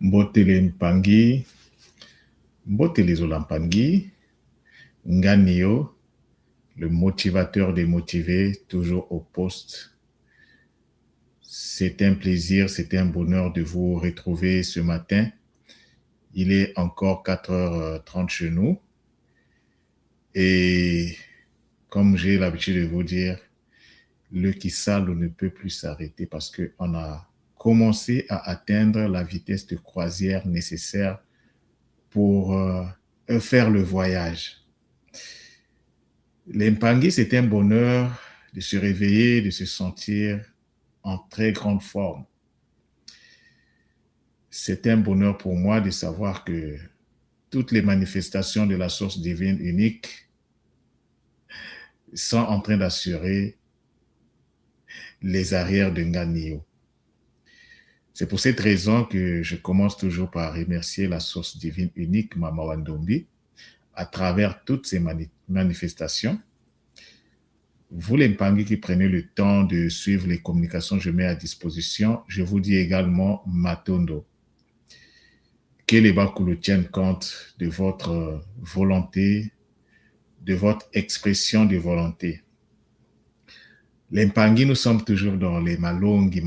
Mbotele Mpangi, Mbotele Zolampangi, Nganio, le motivateur des motivés, toujours au poste. C'est un plaisir, c'est un bonheur de vous retrouver ce matin. Il est encore 4h30 chez nous. Et comme j'ai l'habitude de vous dire, le Kisalo ne peut plus s'arrêter parce qu'on a commencé à atteindre la vitesse de croisière nécessaire pour faire le voyage. L'Impangi, c'est un bonheur de se réveiller, de se sentir en très grande forme. C'est un bonheur pour moi de savoir que toutes les manifestations de la source divine unique sont en train d'assurer les arrières de Nganio. C'est pour cette raison que je commence toujours par remercier la source divine unique, Mama Wandombi, à travers toutes ces manifestations. Vous, les Mpangi qui prenez le temps de suivre les communications que je mets à disposition, je vous dis également Matondo. Que les Bakulu tiennent compte de votre volonté, de votre expression de volonté. Les Mpangi, nous sommes toujours dans les Malongi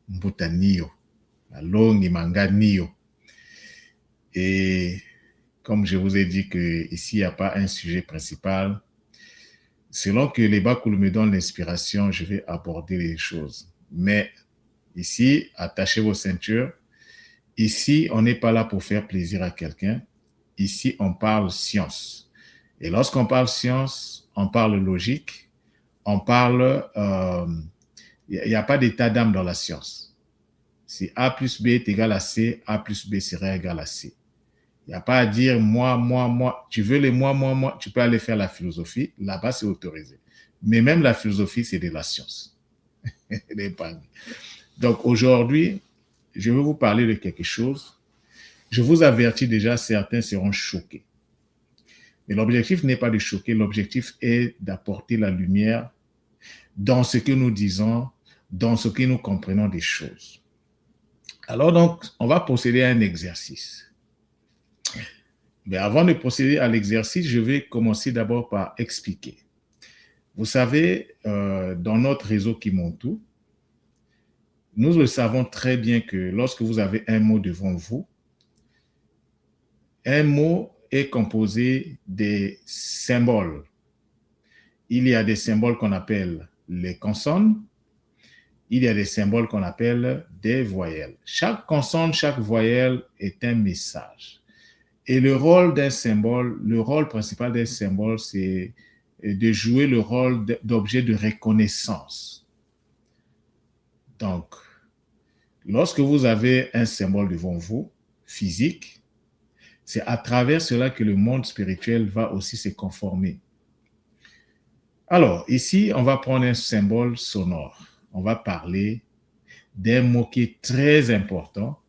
Mbutanio, Malongi Manganio. Et comme je vous ai dit qu'ici, il n'y a pas un sujet principal, selon que les Bakulu me donnent l'inspiration, je vais aborder les choses. Mais ici, attachez vos ceintures. Ici, on n'est pas là pour faire plaisir à quelqu'un. Ici, on parle science. Et lorsqu'on parle science, on parle logique, on parle... Il n'y a pas d'état d'âme dans la science. Si A plus B est égal à C, A plus B serait égal à C. Il n'y a pas à dire moi. Tu veux les moi. Tu peux aller faire la philosophie. Là-bas, c'est autorisé. Mais même la philosophie, c'est de la science. Donc aujourd'hui, je vais vous parler de quelque chose. Je vous avertis déjà, certains seront choqués. Mais l'objectif n'est pas de choquer, l'objectif est d'apporter la lumière dans ce que nous disons, dans ce que nous comprenons des choses. Alors donc, on va procéder à un exercice. Mais avant de procéder à l'exercice, je vais commencer d'abord par expliquer. Vous savez, dans notre réseau Kimontu, nous le savons très bien que lorsque vous avez un mot devant vous, un mot est composé des symboles. Il y a des symboles qu'on appelle les consonnes, il y a des symboles qu'on appelle des voyelles. Chaque consonne, chaque voyelle est un message. Et le rôle d'un symbole, le rôle principal d'un symbole, c'est de jouer le rôle d'objet de reconnaissance. Donc, lorsque vous avez un symbole devant vous, physique, c'est à travers cela que le monde spirituel va aussi se conformer. Alors, ici, on va prendre un symbole sonore. On va parler d'un mot qui est très important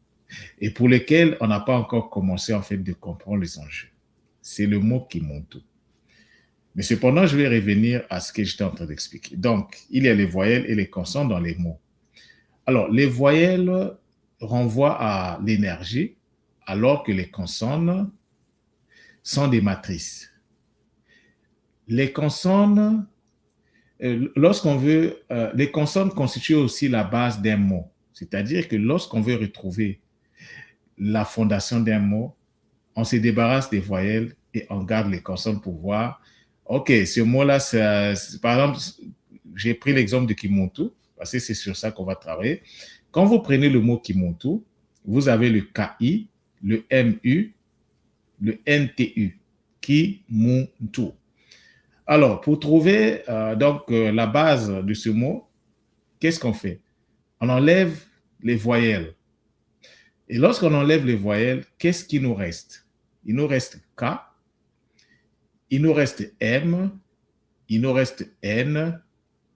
et pour lequel on n'a pas encore commencé en fait de comprendre les enjeux. C'est le mot Kimontu. Mais cependant, je vais revenir à ce que j'étais en train d'expliquer. Donc, il y a les voyelles et les consonnes dans les mots. Alors, les voyelles renvoient à l'énergie, alors que les consonnes sont des matrices. Les consonnes, lorsqu'on veut, les consonnes constituent aussi la base d'un mot. C'est-à-dire que lorsqu'on veut retrouver la fondation d'un mot, on se débarrasse des voyelles et on garde les consonnes pour voir, ok, ce mot-là, par exemple, j'ai pris l'exemple de Kimontu, parce que c'est sur ça qu'on va travailler. Quand vous prenez le mot Kimontu, vous avez le KI, le MU, le NTU, Kimuntu. Alors, pour trouver la base de ce mot, qu'est-ce qu'on fait? On enlève les voyelles. Et lorsqu'on enlève les voyelles, qu'est-ce qui nous reste? Il nous reste K, il nous reste M, il nous reste N,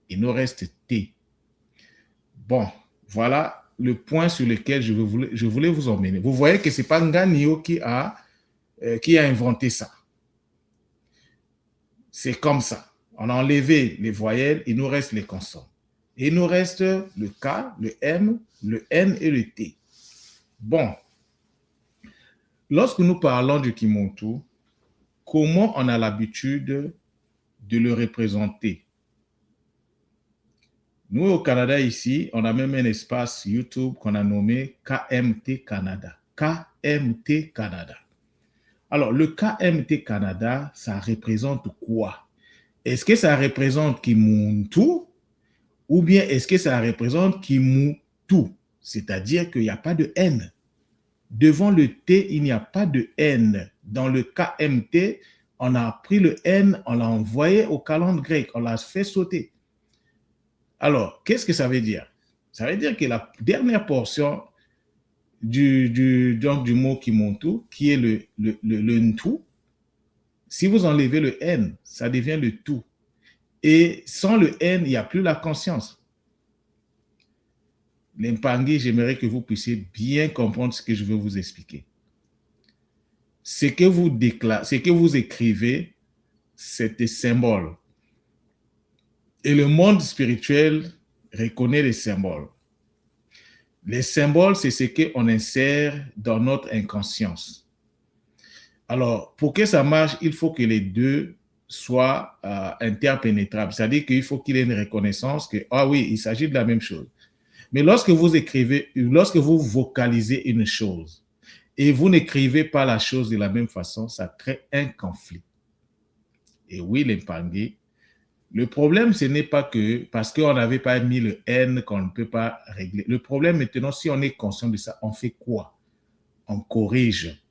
il nous reste T. Bon, voilà le point sur lequel je voulais vous emmener. Vous voyez que ce n'est pas Nganio qui a inventé ça. C'est comme ça. On a enlevé les voyelles, il nous reste les consonnes. Et il nous reste le K, le M, le N et le T. Bon, Lorsque nous parlons du Kimuntu, comment on a l'habitude de le représenter? Nous, au Canada, ici, on a même un espace YouTube qu'on a nommé KMT Canada. KMT Canada. Alors, le KMT Canada, ça représente quoi? Est-ce que ça représente Kimuntu ou bien est-ce que ça représente Kimutu? C'est-à-dire qu'il n'y a pas de N. Devant le T, il n'y a pas de N. Dans le KMT, on a pris le N, on l'a envoyé au calendrier grec, on l'a fait sauter. Alors, qu'est-ce que ça veut dire? Ça veut dire que la dernière portion donc, du mot Kimuntu, qui est le Ntu, si vous enlevez le N, ça devient le tout. Et sans le N, il n'y a plus la conscience. L'Impangi, j'aimerais que vous puissiez bien comprendre ce que je veux vous expliquer. Ce que vous écrivez, c'est des symboles. Et le monde spirituel reconnaît les symboles. Les symboles, c'est ce qu'on insère dans notre inconscience. Alors, pour que ça marche, il faut que les deux soient interpénétrables. C'est-à-dire qu'il faut qu'il y ait une reconnaissance que, ah oui, il s'agit de la même chose. Mais lorsque vous écrivez, lorsque vous vocalisez une chose et vous n'écrivez pas la chose de la même façon, ça crée un conflit. Et oui, l'Impangi, le problème, ce n'est pas que parce qu'on n'avait pas mis le N qu'on ne peut pas régler. Le problème maintenant, si on est conscient de ça, on fait quoi? On corrige.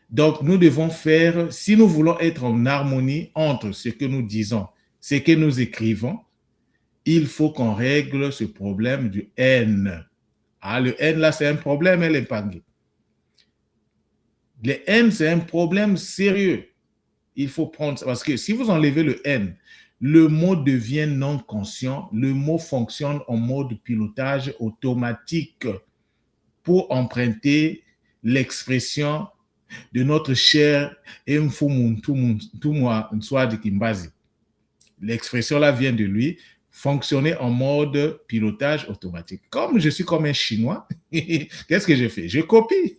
Donc, nous devons faire, si nous voulons être en harmonie entre ce que nous disons, ce que nous écrivons, il faut qu'on règle ce problème du N. Ah, le N, là, c'est un problème, l'Impangi. Le N, c'est un problème sérieux. Il faut prendre ça, parce que si vous enlevez le N, le mot devient non conscient, le mot fonctionne en mode pilotage automatique pour emprunter l'expression de notre cher Mfumuntumwa Nswadi Kimbazi. L'expression là vient de lui, fonctionner en mode pilotage automatique. Comme je suis comme un Chinois, qu'est-ce que je fais? Je copie.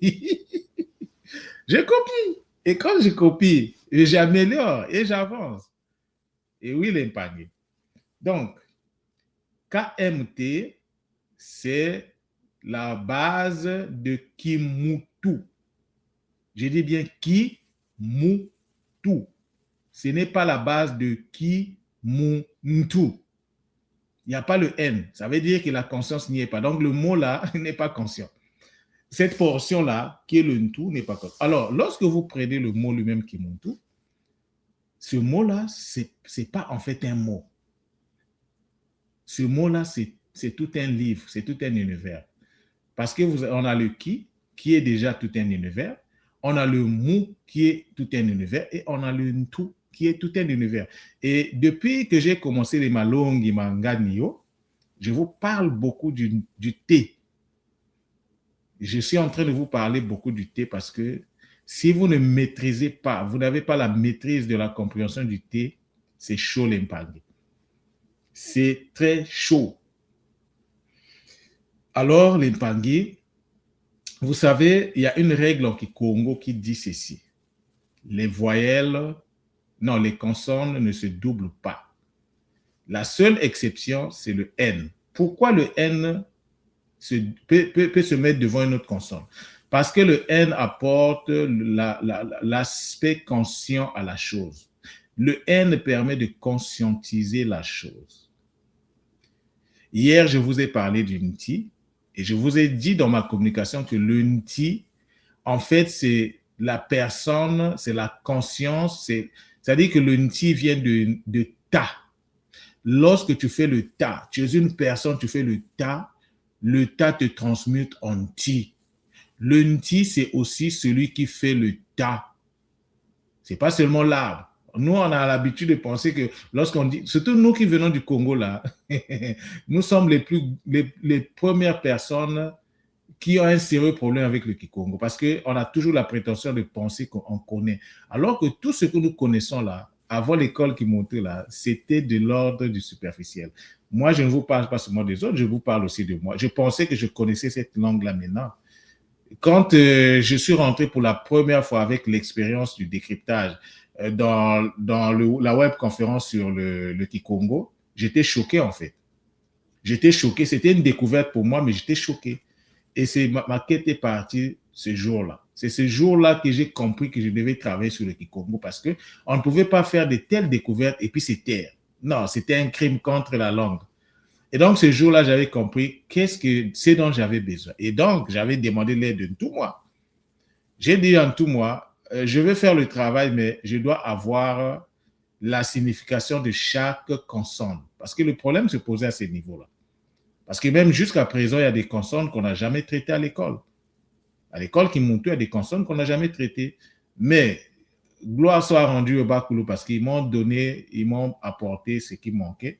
Je copie. Et quand je copie, j'améliore et j'avance. Et oui, l'Impangi. Donc, KMT, c'est la base de Kimutu. Je dis bien Kimutu. Ce n'est pas la base de Kimuntu. Il n'y a pas le N. Ça veut dire que la conscience n'y est pas. Donc, le mot là n'est pas conscient. Cette portion-là, qui est le Ntu, n'est pas conscient. Alors, lorsque vous prenez le mot lui-même Kimuntu, ce mot-là, ce n'est pas en fait un mot. Ce mot-là, c'est tout un livre, c'est tout un univers. Parce qu'on a le qui est déjà tout un univers, on a le mu, qui est tout un univers, et on a le ntu, qui est tout un univers. Et depuis que j'ai commencé les malongi manganio, je vous parle beaucoup du thé. Je suis en train de vous parler beaucoup du thé parce que si vous ne maîtrisez pas, vous n'avez pas la maîtrise de la compréhension du thé, c'est chaud l'Impangi. C'est très chaud. Alors, l'Impangi, vous savez, il y a une règle en Kikongo qui dit ceci. Les voyelles, non, les consonnes ne se doublent pas. La seule exception, c'est le N. Pourquoi le N peut se mettre devant une autre consonne? Parce que le N apporte l'aspect conscient à la chose. Le N permet de conscientiser la chose. Hier, je vous ai parlé du Nti et je vous ai dit dans ma communication que le Nti, en fait, c'est la personne, c'est la conscience, c'est-à-dire que le Nti vient de ta. Lorsque tu fais le ta, tu es une personne, tu fais le ta te transmute en ti. Le Nti, c'est aussi celui qui fait le ta. Ce n'est pas seulement l'arbre. Nous, on a l'habitude de penser que lorsqu'on dit, surtout nous qui venons du Congo, là, nous sommes les premières personnes qui ont un sérieux problème avec le Kikongo parce qu'on a toujours la prétention de penser qu'on connaît. Alors que tout ce que nous connaissons là, avant l'école qui montait là, c'était de l'ordre du superficiel. Moi, je ne vous parle pas seulement des autres, je vous parle aussi de moi. Je pensais que je connaissais cette langue-là maintenant. Quand je suis rentré pour la première fois avec l'expérience du décryptage la web conférence sur le Kikongo, j'étais choqué en fait. J'étais choqué. C'était une découverte pour moi, mais j'étais choqué. Et c'est ma quête est partie ce jour-là. C'est ce jour-là que j'ai compris que je devais travailler sur le Kikongo parce que on ne pouvait pas faire de telles découvertes et puis se taire. Non, c'était un crime contre la langue. Et donc, ce jour-là, j'avais compris c'est dont j'avais besoin. Et donc, j'avais demandé l'aide de tout moi. J'ai dit en tout moi, je vais faire le travail, mais je dois avoir la signification de chaque consonne. Parce que le problème se posait à ce niveau-là. Parce que même jusqu'à présent, il y a des consonnes qu'on n'a jamais traitées à l'école. À l'école Kimuntu, il y a des consonnes qu'on n'a jamais traitées. Mais gloire soit rendue au Bakulu parce qu'ils m'ont donné, ils m'ont apporté ce qui manquait.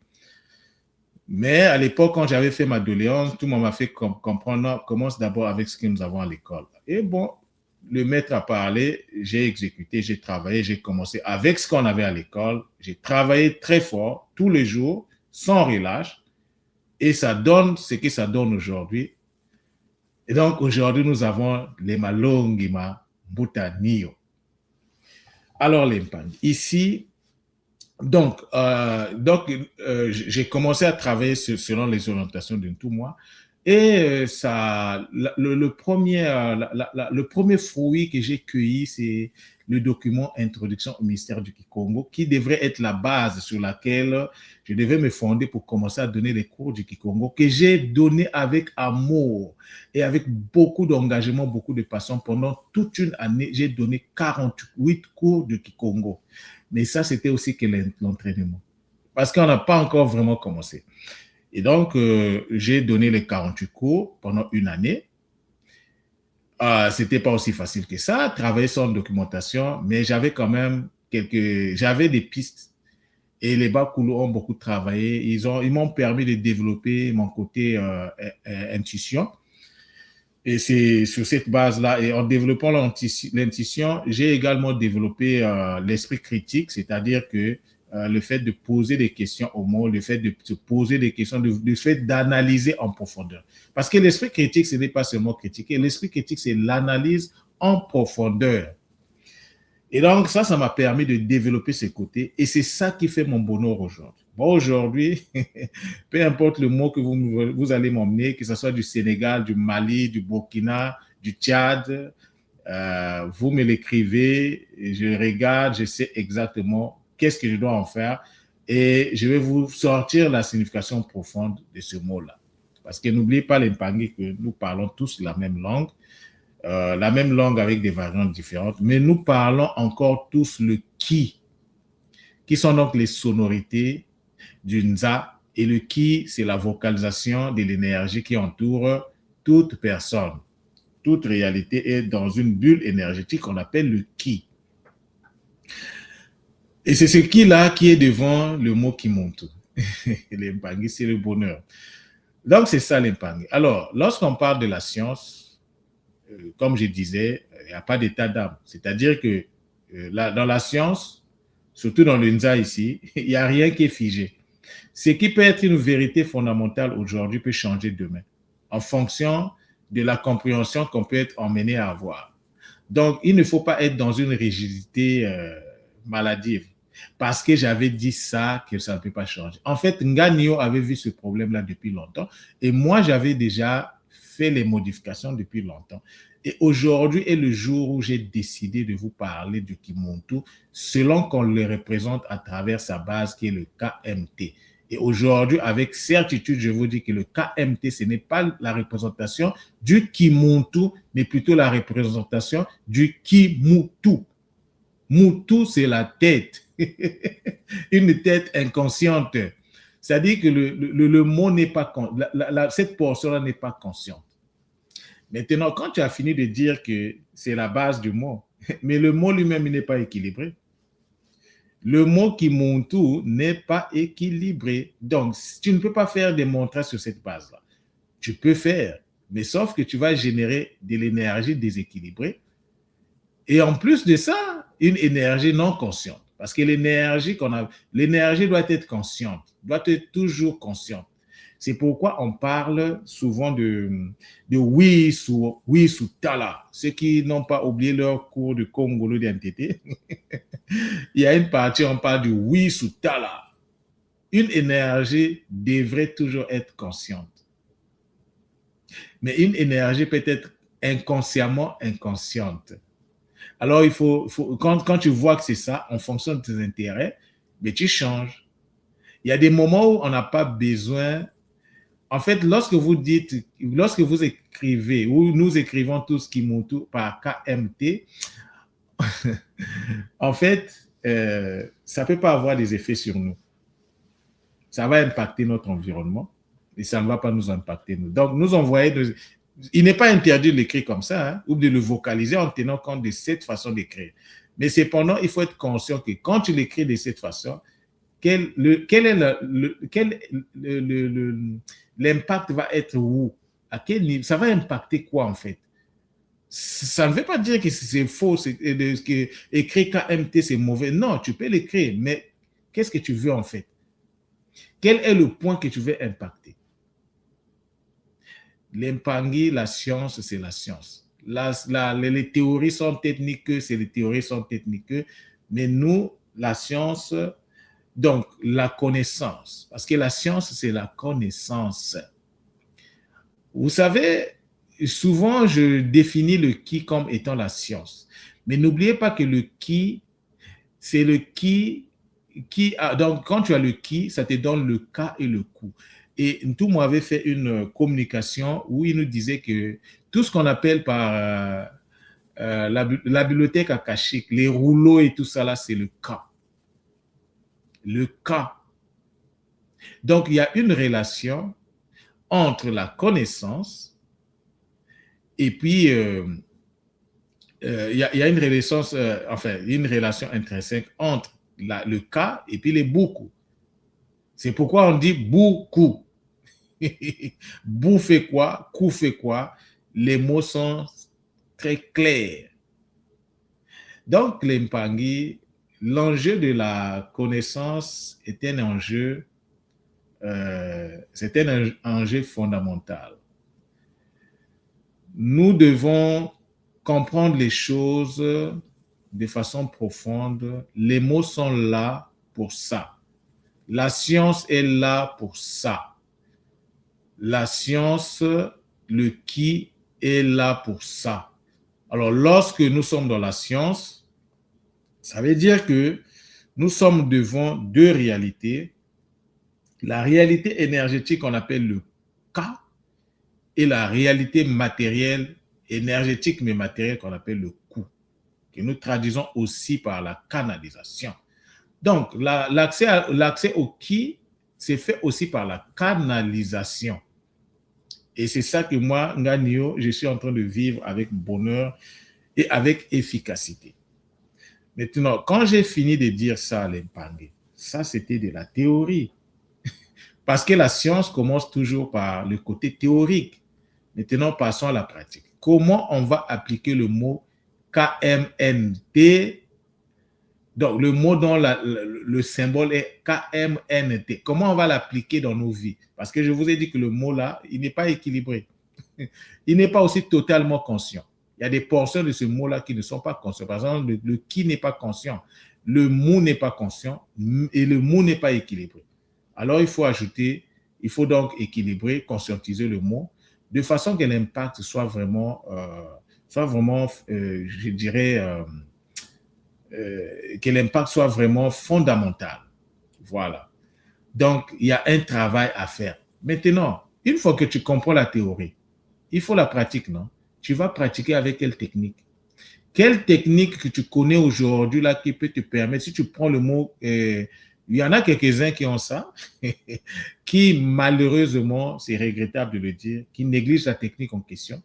Mais à l'époque, quand j'avais fait ma doléance, tout le monde m'a fait comprendre, commence d'abord avec ce que nous avons à l'école. Et bon, le maître a parlé, j'ai exécuté, j'ai travaillé, j'ai commencé avec ce qu'on avait à l'école. J'ai travaillé très fort, tous les jours, sans relâche. Et ça donne ce que ça donne aujourd'hui. Et donc, aujourd'hui, nous avons les Malongima Butanio. Alors, les Mpang. Ici, j'ai commencé à travailler selon les orientations d'un tout mois. Et le premier fruit que j'ai cueilli, c'est le document Introduction au mystère du Kikongo, qui devrait être la base sur laquelle je devais me fonder pour commencer à donner les cours du Kikongo, que j'ai donné avec amour et avec beaucoup d'engagement, beaucoup de passion. Pendant toute une année, j'ai donné 48 cours de Kikongo. Mais ça, c'était aussi que l'entraînement. Parce qu'on n'a pas encore vraiment commencé. Et donc, j'ai donné les 48 cours pendant une année. C'était pas aussi facile que ça, travailler sans documentation, mais j'avais quand même j'avais des pistes. Et les Bakulu ont beaucoup travaillé. Ils m'ont permis de développer mon côté intuition. Et c'est sur cette base-là, et en développant l'intuition, j'ai également développé l'esprit critique, c'est-à-dire que le fait de poser des questions au monde, le fait de se poser des questions, le fait d'analyser en profondeur. Parce que l'esprit critique, ce n'est pas seulement critiquer, l'esprit critique, c'est l'analyse en profondeur. Et donc, ça m'a permis de développer ce côté, et c'est ça qui fait mon bonheur aujourd'hui. Bon, aujourd'hui, peu importe le mot que vous allez m'emmener, que ce soit du Sénégal, du Mali, du Burkina, du Tchad, vous me l'écrivez, je regarde, je sais exactement qu'est-ce que je dois en faire et je vais vous sortir la signification profonde de ce mot-là. Parce que n'oubliez pas les Mpangui que nous parlons tous la même langue avec des variantes différentes, mais nous parlons encore tous le qui sont donc les sonorités du Nza, et le ki, c'est la vocalisation de l'énergie qui entoure toute personne. Toute réalité est dans une bulle énergétique qu'on appelle le ki. Et c'est ce ki-là qui est devant le mot Kimuntu. L'Impangi, c'est le bonheur. Donc, c'est ça l'Impangi. Alors, lorsqu'on parle de la science, comme je disais, il n'y a pas d'état d'âme. C'est-à-dire que dans la science, surtout dans le Nza ici, il n'y a rien qui est figé. Ce qui peut être une vérité fondamentale aujourd'hui peut changer demain, en fonction de la compréhension qu'on peut être emmené à avoir. Donc, il ne faut pas être dans une rigidité maladive. Parce que j'avais dit ça, que ça ne peut pas changer. En fait, Nganio avait vu ce problème-là depuis longtemps. Et moi, j'avais déjà fait les modifications depuis longtemps. Et aujourd'hui est le jour où j'ai décidé de vous parler du Kimuntu selon qu'on le représente à travers sa base qui est le KMT. Et aujourd'hui, avec certitude, je vous dis que le KMT, ce n'est pas la représentation du Kimuntu, mais plutôt la représentation du Kimutu. Mutu, c'est la tête. Une tête inconsciente. C'est-à-dire que le mot n'est pas, cette portion-là n'est pas consciente. Maintenant, quand tu as fini de dire que c'est la base du mot, mais le mot lui-même n'est pas équilibré. Le mot Kimuntu n'est pas équilibré. Donc, tu ne peux pas faire des montrages sur cette base-là. Tu peux faire, mais sauf que tu vas générer de l'énergie déséquilibrée. Et en plus de ça, une énergie non consciente. Parce que l'énergie doit être consciente, doit être toujours consciente. C'est pourquoi on parle souvent de oui sous Tala. Ceux qui n'ont pas oublié leur cours de Congolo d'NTT, il y a une partie, on parle du oui sous Tala. Une énergie devrait toujours être consciente. Mais une énergie peut être inconsciemment inconsciente. Alors, quand tu vois que c'est ça, en fonction de tes intérêts, mais tu changes. Il y a des moments où on n'a pas besoin. En fait, lorsque vous écrivez, ou nous écrivons tous Kimoto par KMT, en fait, ça ne peut pas avoir des effets sur nous. Ça va impacter notre environnement et ça ne va pas nous impacter nous. Donc, nous envoyer. Il n'est pas interdit de l'écrire comme ça, hein, ou de le vocaliser en tenant compte de cette façon d'écrire. Mais cependant, il faut être conscient que quand tu l'écris de cette façon, quel est l'impact va être où? À quel niveau? Ça va impacter quoi en fait? Ça ne veut pas dire que c'est faux, que écrire KMT c'est mauvais. Non, tu peux l'écrire, mais qu'est-ce que tu veux en fait? Quel est le point que tu veux impacter? L'Impangi, la science, c'est la science. Les théories sont techniques, c'est les théories sont techniques, mais nous, la science, donc la connaissance, parce que la science, c'est la connaissance. Vous savez, souvent, je définis le qui comme étant la science, mais n'oubliez pas que le qui, c'est le donc quand tu as le qui, ça te donne le cas et le coup. Et tout m'avait fait une communication où il nous disait que tout ce qu'on appelle par la bibliothèque akashique, les rouleaux et tout ça là, c'est le cas. Le cas. Donc, il y a une relation entre la connaissance et puis il y a une relation, une relation intrinsèque entre le cas et puis les beaucoup. C'est pourquoi on dit beaucoup. Bou fait quoi, coup fait quoi. Les mots sont très clairs. Donc, l'Impangi, l'enjeu de la connaissance est un enjeu, c'est un enjeu fondamental. Nous devons comprendre les choses de façon profonde. Les mots sont là pour ça. La science est là pour ça. La science, le qui est là pour ça. Alors, lorsque nous sommes dans la science, ça veut dire que nous sommes devant deux réalités. La réalité énergétique qu'on appelle le cas et la réalité matérielle, énergétique mais matérielle qu'on appelle le coup, que nous traduisons aussi par la canalisation. Donc, l'accès au qui, c'est fait aussi par la canalisation. Et c'est ça que moi, Nganio, je suis en train de vivre avec bonheur et avec efficacité. Maintenant, quand j'ai fini de dire ça à l'Impangi, ça c'était de la théorie. Parce que la science commence toujours par le côté théorique. Maintenant, passons à la pratique. Comment on va appliquer le mot KMNT? Donc, le mot dont le symbole est KMNT. Comment on va l'appliquer dans nos vies? Parce que je vous ai dit que le mot là, il n'est pas équilibré. Il n'est pas aussi totalement conscient. Il y a des portions de ce mot-là qui ne sont pas conscients. Par exemple, le qui n'est pas conscient, le mou n'est pas conscient et le mot n'est pas équilibré. Alors, il faut donc équilibrer, conscientiser le mot de façon que l'impact soit vraiment, je dirais, que l'impact soit vraiment fondamental. Voilà. Donc, il y a un travail à faire. Maintenant, une fois que tu comprends la théorie, il faut la pratique, non? Tu vas pratiquer avec quelle technique? Quelle technique que tu connais aujourd'hui là qui peut te permettre, si tu prends le mot, il y en a quelques-uns qui ont ça, qui malheureusement, c'est regrettable de le dire, qui négligent la technique en question,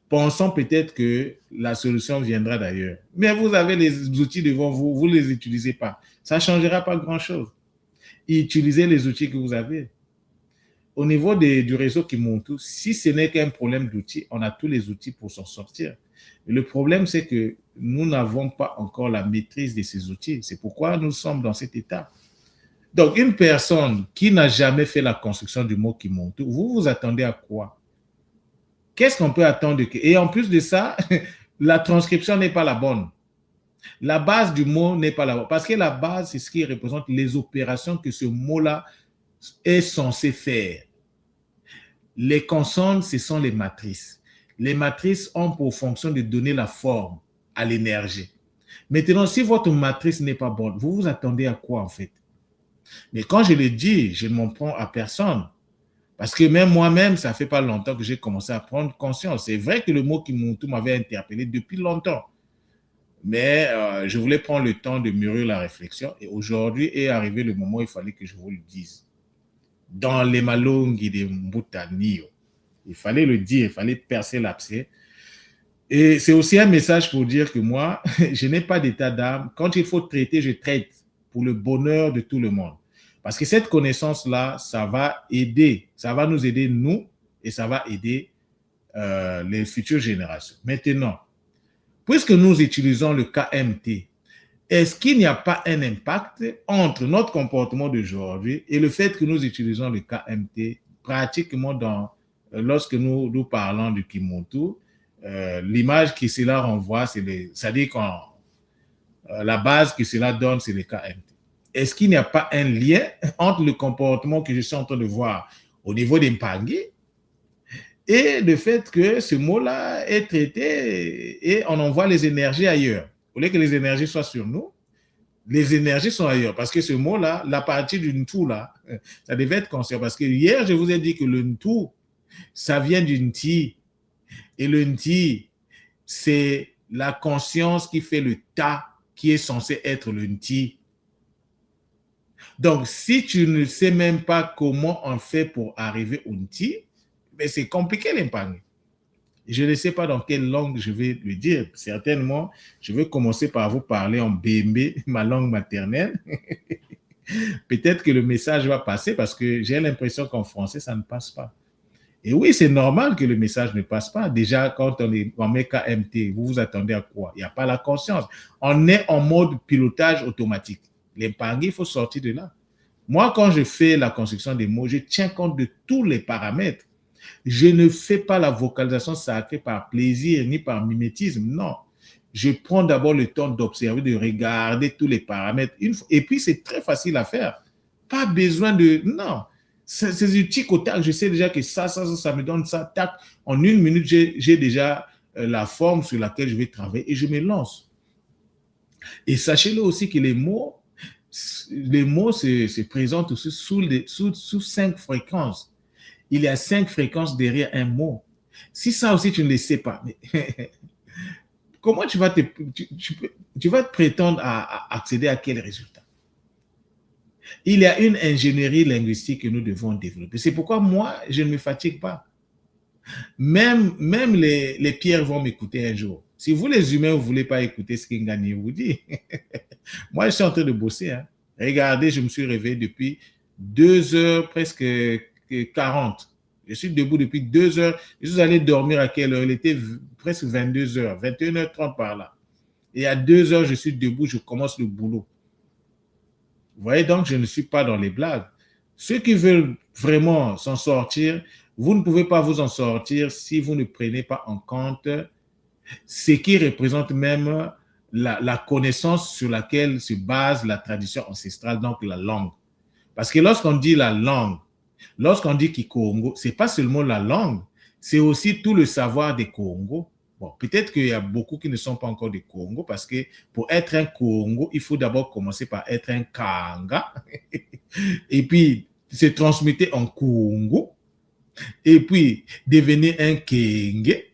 pensant peut-être que la solution viendra d'ailleurs. Mais vous avez les outils devant vous, vous ne les utilisez pas. Ça ne changera pas grand-chose. Utilisez les outils que vous avez. Au niveau du réseau Kimoto, si ce n'est qu'un problème d'outils, on a tous les outils pour s'en sortir. Le problème, c'est que nous n'avons pas encore la maîtrise de ces outils. C'est pourquoi nous sommes dans cet état. Donc, une personne qui n'a jamais fait la construction du mot Kimuntu, vous vous attendez à quoi? Qu'est-ce qu'on peut attendre? Et en plus de ça, la transcription n'est pas la bonne. La base du mot n'est pas la bonne. Parce que la base, c'est ce qui représente les opérations que ce mot-là est censé faire. Les consonnes, ce sont les matrices. Les matrices ont pour fonction de donner la forme à l'énergie. Maintenant, si votre matrice n'est pas bonne, vous vous attendez à quoi en fait? Mais quand je le dis, je ne m'en prends à personne. Parce que même moi-même, ça ne fait pas longtemps que j'ai commencé à prendre conscience. C'est vrai que le mot Kimuntu m'avait interpellé depuis longtemps. Mais je voulais prendre le temps de mûrir la réflexion. Et aujourd'hui est arrivé le moment où il fallait que je vous le dise. Dans les malongi de Mbutanio. Il fallait le dire, il fallait percer l'abcès. Et c'est aussi un message pour dire que moi, je n'ai pas d'état d'âme. Quand il faut traiter, je traite pour le bonheur de tout le monde. Parce que cette connaissance-là, ça va aider, ça va nous aider, nous, et ça va aider les futures générations. Maintenant, puisque nous utilisons le KMT, est-ce qu'il n'y a pas un impact entre notre comportement d'aujourd'hui et le fait que nous utilisons le KMT pratiquement lorsque nous parlons du Kimuntu, l'image que cela renvoie, c'est-à-dire la base que cela donne, c'est le KMT. Est-ce qu'il n'y a pas un lien entre le comportement que je suis en train de voir au niveau des Mpangi et le fait que ce mot-là est traité et on envoie les énergies ailleurs? Au lieu que les énergies soient sur nous, les énergies sont ailleurs. Parce que ce mot-là, la partie du Ntu, là, ça devait être conscient. Parce que hier, je vous ai dit que le Ntu, ça vient du Nti. Et le Nti, c'est la conscience qui fait le Ta, qui est censé être le Nti. Donc, si tu ne sais même pas comment on fait pour arriver au Nti, ben c'est compliqué l'Impang. Je ne sais pas dans quelle langue je vais le dire. Certainement, je vais commencer par vous parler en Bembe, ma langue maternelle. Peut-être que le message va passer parce que j'ai l'impression qu'en français, ça ne passe pas. Et oui, c'est normal que le message ne passe pas. Déjà, quand on met KMT, vous vous attendez à quoi? Il n'y a pas la conscience. On est en mode pilotage automatique. L'Impangui, il faut sortir de là. Moi, quand je fais la construction des mots, je tiens compte de tous les paramètres. Je ne fais pas la vocalisation sacrée par plaisir ni par mimétisme, non. Je prends d'abord le temps d'observer, de regarder tous les paramètres. Et puis, c'est très facile à faire. Pas besoin de... Non. C'est du tic au tac. Je sais déjà que ça me donne ça. Tac. En une minute, j'ai déjà la forme sur laquelle je vais travailler et je me lance. Et sachez-le aussi que les mots se présentent aussi sous 5 fréquences. Il y a 5 fréquences derrière un mot. Si ça aussi, tu ne le sais pas, mais comment tu vas te prétendre à accéder à quel résultat? Il y a une ingénierie linguistique que nous devons développer. C'est pourquoi moi, je ne me fatigue pas. Même les pierres vont m'écouter un jour. Si vous, les humains, vous ne voulez pas écouter ce qu'Ingani vous dit, moi, je suis en train de bosser. Hein. Regardez, je me suis réveillé depuis 2 heures, presque 40. Je suis debout depuis 2 heures. Je suis allé dormir à quelle heure? Il était presque 22 heures, 21h30 par là. Et à 2 heures, je suis debout, je commence le boulot. Vous voyez, donc, je ne suis pas dans les blagues. Ceux qui veulent vraiment s'en sortir, vous ne pouvez pas vous en sortir si vous ne prenez pas en compte ce qui représente même la connaissance sur laquelle se base la tradition ancestrale, donc la langue. Parce que lorsqu'on dit la langue, lorsqu'on dit Kikongo, ce n'est pas seulement la langue, c'est aussi tout le savoir des Congo. Bon, peut-être qu'il y a beaucoup qui ne sont pas encore des Congo parce que pour être un Congo, il faut d'abord commencer par être un Kanga et puis se transmettre en Congo et puis devenir un Kenge.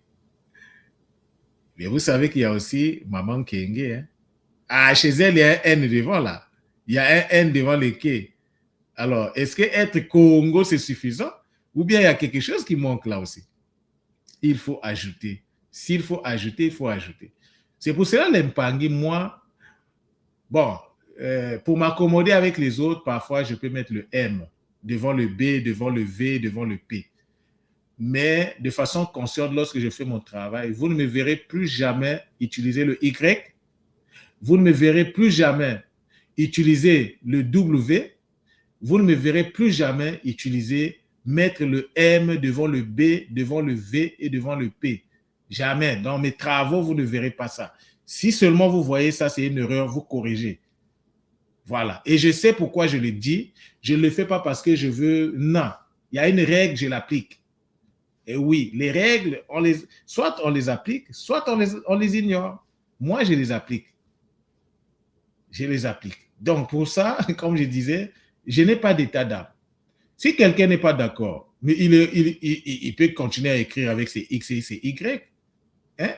Mais vous savez qu'il y a aussi Maman Kenge. Hein? Ah, chez elle, il y a un N devant là. Il y a un N devant le K. Alors, est-ce que être Congo, c'est suffisant? Ou bien il y a quelque chose qui manque là aussi? Il faut ajouter. S'il faut ajouter, il faut ajouter. C'est pour cela, l'Impangui, moi, bon, pour m'accommoder avec les autres, parfois, je peux mettre le M devant le B, devant le V, devant le P. Mais de façon consciente, lorsque je fais mon travail, vous ne me verrez plus jamais utiliser le Y. Vous ne me verrez plus jamais utiliser le W. vous ne me verrez plus jamais mettre le M devant le B, devant le V et devant le P. Jamais. Dans mes travaux, vous ne verrez pas ça. Si seulement vous voyez ça, c'est une erreur, vous corrigez. Voilà. Et je sais pourquoi je le dis. Je ne le fais pas parce que je veux. Non. Il y a une règle, je l'applique. Et oui, les règles, soit on les applique, soit on les ignore. Moi, je les applique. Je les applique. Donc, pour ça, comme je disais, je n'ai pas d'état d'âme. Si quelqu'un n'est pas d'accord, mais il peut continuer à écrire avec ses X et ses Y. Hein?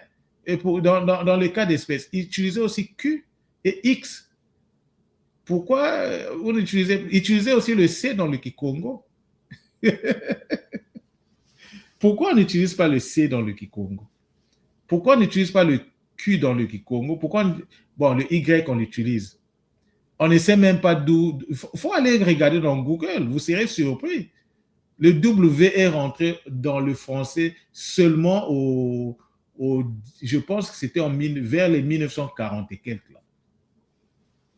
Et dans le cas d'espèces, utilisez aussi Q et X. Pourquoi vous utilisez aussi le C dans le Kikongo? Pourquoi on n'utilise pas le C dans le Kikongo? Pourquoi on n'utilise pas le Q dans le Kikongo? Bon, le Y, on l'utilise. On ne sait même pas d'où. Il faut aller regarder dans Google, vous serez surpris. Le W est rentré dans le français seulement je pense que c'était vers les 1940 et quelques. Là.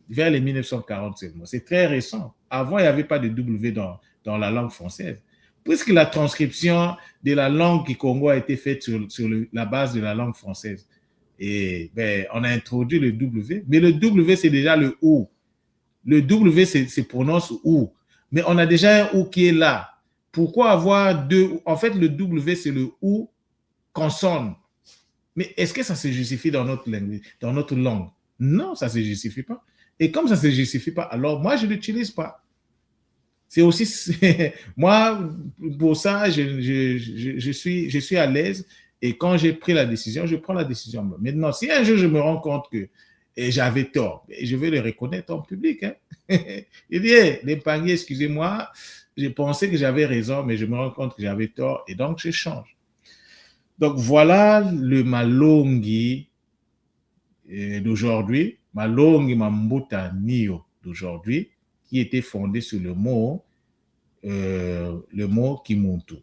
Vers les 1940 seulement. C'est très récent. Avant, il n'y avait pas de W dans la langue française. Puisque la transcription de la langue kikongo a été faite sur la base de la langue française. Et on a introduit le W. Mais le W, c'est déjà le OU. Le W se prononce OU. Mais on a déjà un OU qui est là. Pourquoi avoir deux? En fait, le W, c'est le OU consonne. Mais est-ce que ça se justifie dans notre langue? Non, ça ne se justifie pas. Et comme ça ne se justifie pas, alors moi, je ne l'utilise pas. C'est aussi... moi, pour ça, je suis à l'aise. Et quand j'ai pris la décision, je prends la décision. Maintenant, si un jour je me rends compte que j'avais tort, je vais le reconnaître en public. Hein. Il dit, hey, l'épargné, excusez-moi, j'ai pensé que j'avais raison, mais je me rends compte que j'avais tort et donc je change. Donc voilà le Malongi d'aujourd'hui, Malongi Mambuta Nio d'aujourd'hui, qui était fondé sur le mot Kimuntu.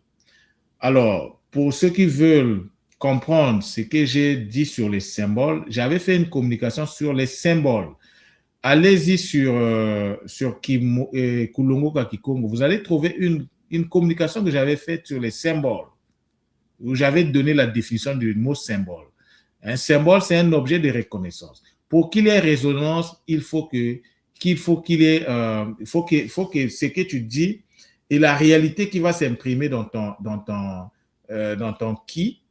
Alors, pour ceux qui veulent comprendre ce que j'ai dit sur les symboles, j'avais fait une communication sur les symboles. Allez-y sur Kulongo Kakikongo. Vous allez trouver une communication que j'avais faite sur les symboles, où j'avais donné la définition du mot symbole. Un symbole, c'est un objet de reconnaissance. Pour qu'il y ait résonance, il faut que ce que tu dis et la réalité qui va s'imprimer dans ton qui,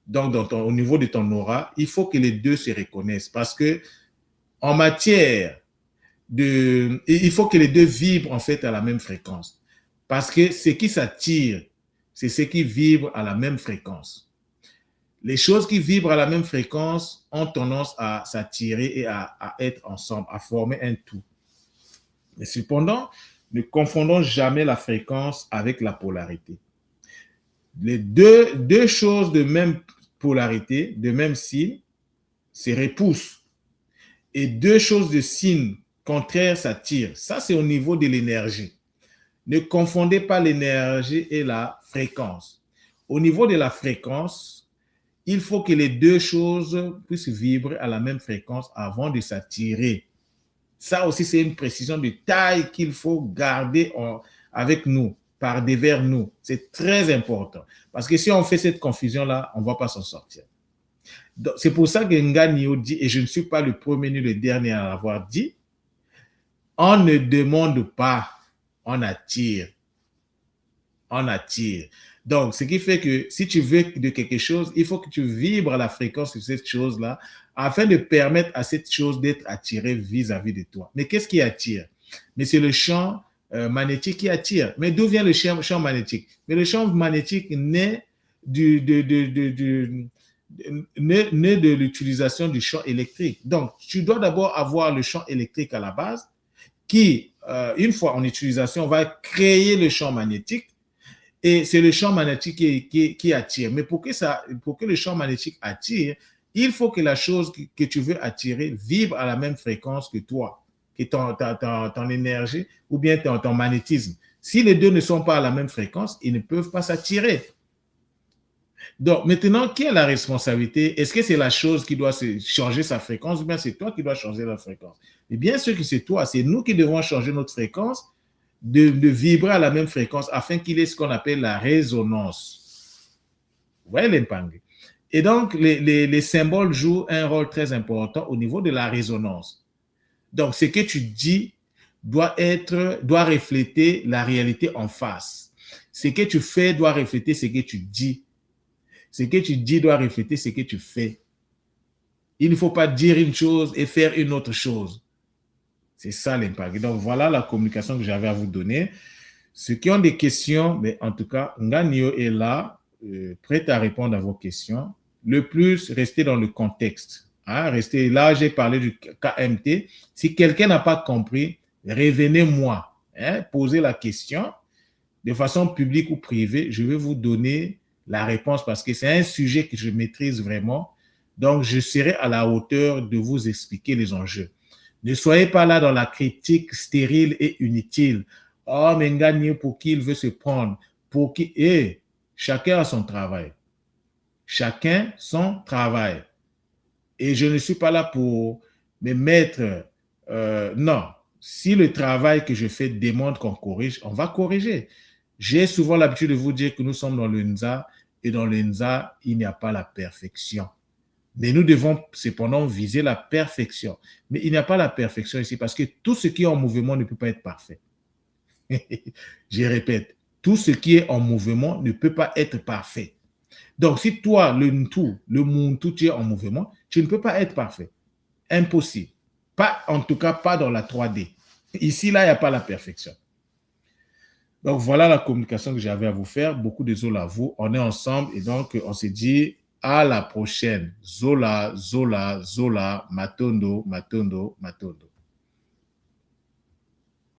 donc au niveau de ton aura, il faut que les deux se reconnaissent parce que en matière il faut que les deux vibrent en fait à la même fréquence parce que ce qui s'attire, c'est ce qui vibre à la même fréquence. Les choses qui vibrent à la même fréquence ont tendance à s'attirer et à être ensemble, à former un tout. Mais cependant, ne confondons jamais la fréquence avec la polarité. Les deux choses de même polarité, de même signe, se repoussent. Et deux choses de signe contraires s'attirent. Ça, c'est au niveau de l'énergie. Ne confondez pas l'énergie et la fréquence. Au niveau de la fréquence, il faut que les deux choses puissent vibrer à la même fréquence avant de s'attirer. Ça aussi, c'est une précision de taille qu'il faut garder avec nous, par devers nous. C'est très important. Parce que si on fait cette confusion-là, on ne va pas s'en sortir. C'est pour ça que Nganio dit, et je ne suis pas le premier ni le dernier à l'avoir dit, on ne demande pas, on attire. On attire. Donc, ce qui fait que si tu veux de quelque chose, il faut que tu vibres à la fréquence de cette chose-là afin de permettre à cette chose d'être attirée vis-à-vis de toi. Mais qu'est-ce qui attire? Mais c'est le champ magnétique qui attire. Mais d'où vient le champ magnétique? Mais le champ magnétique naît de l'utilisation du champ électrique. Donc, tu dois d'abord avoir le champ électrique à la base qui, une fois en utilisation, va créer le champ magnétique. Et c'est le champ magnétique qui attire. Mais pour que le champ magnétique attire, il faut que la chose que tu veux attirer vibre à la même fréquence que toi, que ton énergie ou bien ton magnétisme. Si les deux ne sont pas à la même fréquence, ils ne peuvent pas s'attirer. Donc, maintenant, qui a la responsabilité? Est-ce que c'est la chose qui doit changer sa fréquence ou bien c'est toi qui dois changer la fréquence? Et bien sûr que c'est toi, c'est nous qui devons changer notre fréquence de vibrer à la même fréquence afin qu'il ait ce qu'on appelle la résonance. Vous voyez l'impang. Et donc, les symboles jouent un rôle très important au niveau de la résonance. Donc, ce que tu dis doit refléter la réalité en face. Ce que tu fais doit refléter ce que tu dis. Ce que tu dis doit refléter ce que tu fais. Il ne faut pas dire une chose et faire une autre chose. C'est ça l'impact. Donc, voilà la communication que j'avais à vous donner. Ceux qui ont des questions, mais en tout cas, Nganio est là, prêt à répondre à vos questions. Le plus, restez dans le contexte. Hein, restez là, j'ai parlé du KMT. Si quelqu'un n'a pas compris, revenez-moi. Hein, posez la question de façon publique ou privée. Je vais vous donner la réponse parce que c'est un sujet que je maîtrise vraiment. Donc, je serai à la hauteur de vous expliquer les enjeux. Ne soyez pas là dans la critique stérile et inutile. Oh, mais Nganio, pour qui il veut se prendre? Pour qui? Et chacun a son travail. Chacun son travail. Et je ne suis pas là pour me mettre... non. Si le travail que je fais démontre qu'on corrige, on va corriger. J'ai souvent l'habitude de vous dire que nous sommes dans le NZA et dans le NZA, il n'y a pas la perfection. Mais nous devons cependant viser la perfection. Mais il n'y a pas la perfection ici parce que tout ce qui est en mouvement ne peut pas être parfait. Je répète, tout ce qui est en mouvement ne peut pas être parfait. Donc, si toi, le Muntu, tu es en mouvement, tu ne peux pas être parfait. Impossible. Pas, en tout cas, pas dans la 3D. Ici, là, il n'y a pas la perfection. Donc, voilà la communication que j'avais à vous faire. Beaucoup de zola à vous. On est ensemble et donc, on se dit à la prochaine. Zola, Zola, Zola, Matondo, Matondo, Matondo.